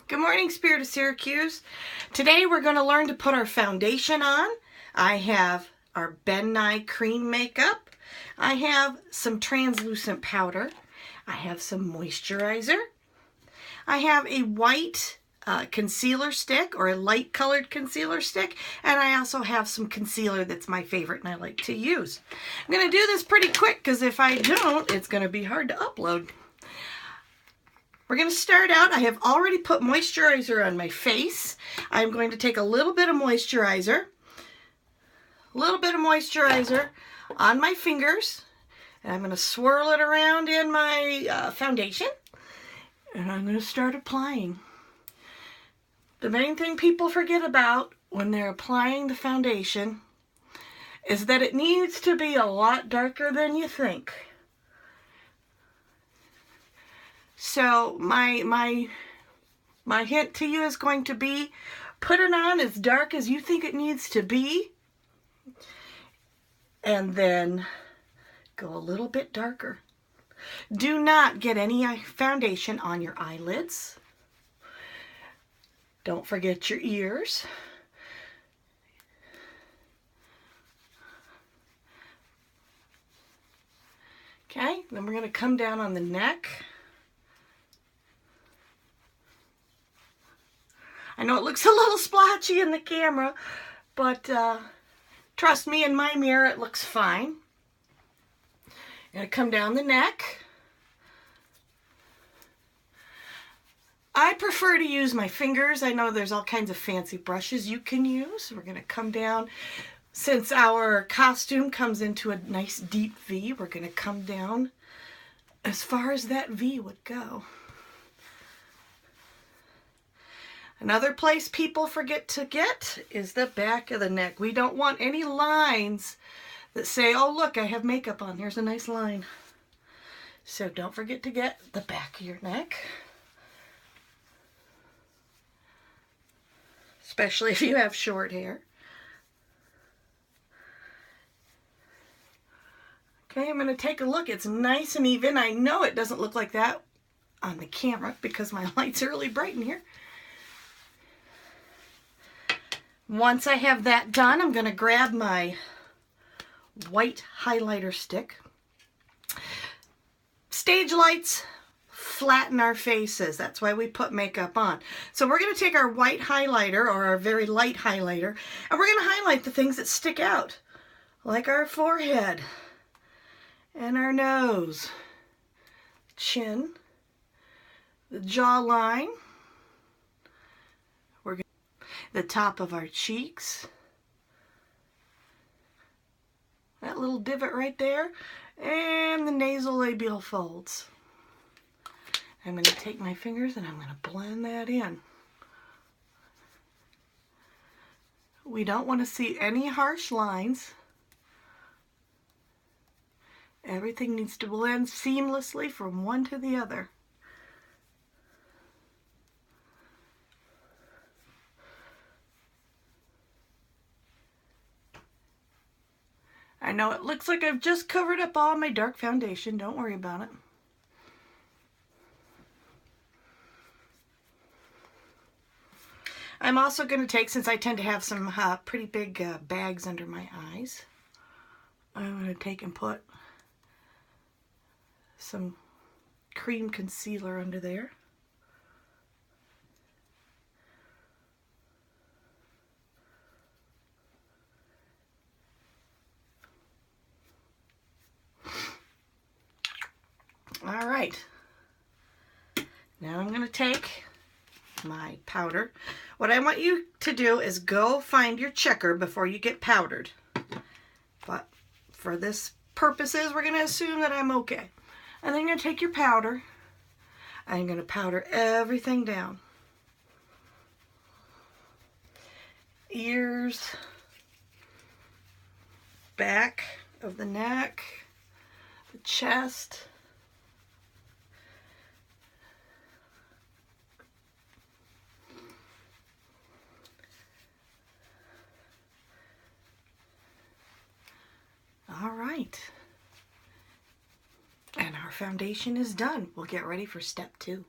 Good morning, Spirit of Syracuse. Today we're going to learn to put our foundation on. I have our Ben Nye cream makeup. I have some translucent powder. I have some moisturizer. I have a white concealer stick or a light colored concealer stick, and I also have some concealer that's my favorite and I like to use. I'm going to do this pretty quick because if I don't, it's going to be hard to upload. We're going to start out, I have already put moisturizer on my face. I'm going to take a little bit of moisturizer on my fingers, and I'm going to swirl it around in my foundation, and I'm going to start applying. The main thing people forget about when they're applying the foundation is that it needs to be a lot darker than you think. So my hint to you is going to be, put it on as dark as you think it needs to be, and then go a little bit darker. Do not get any foundation on your eyelids. Don't forget your ears. Okay, then we're going to come down on the neck. I know it looks a little splotchy in the camera, but trust me, in my mirror it looks fine. I'm going to come down the neck. I prefer to use my fingers. I know there's all kinds of fancy brushes you can use. We're going to come down. Since our costume comes into a nice deep V, we're going to come down as far as that V would go. Another place people forget to get is the back of the neck. We don't want any lines that say, oh look, I have makeup on. Here's a nice line. So don't forget to get the back of your neck. Especially if you have short hair. Okay, I'm going to take a look. It's nice and even. I know it doesn't look like that on the camera because my lights are really bright in here. Once I have that done, I'm going to grab my white highlighter stick. Stage lights flatten our faces. That's why we put makeup on. So we're going to take our white highlighter, or our very light highlighter, and we're going to highlight the things that stick out, like our forehead and our nose, chin, the jawline, the top of our cheeks, that little divot right there, and the nasolabial folds. I'm going to take my fingers and I'm going to blend that in. We don't want to see any harsh lines. Everything needs to blend seamlessly from one to the other. I know it looks like I've just covered up all my dark foundation. Don't worry about it. I'm also going to take, since I tend to have some pretty big bags under my eyes, I'm going to take and put some cream concealer under there. All right, now I'm going to take my powder. What I want you to do is go find your checker before you get powdered. But for this purposes, we're going to assume that I'm okay. And then you're going to take your powder. I'm going to powder everything down. Ears, back of the neck, the chest, all right. And our foundation is done. We'll get ready for step 2.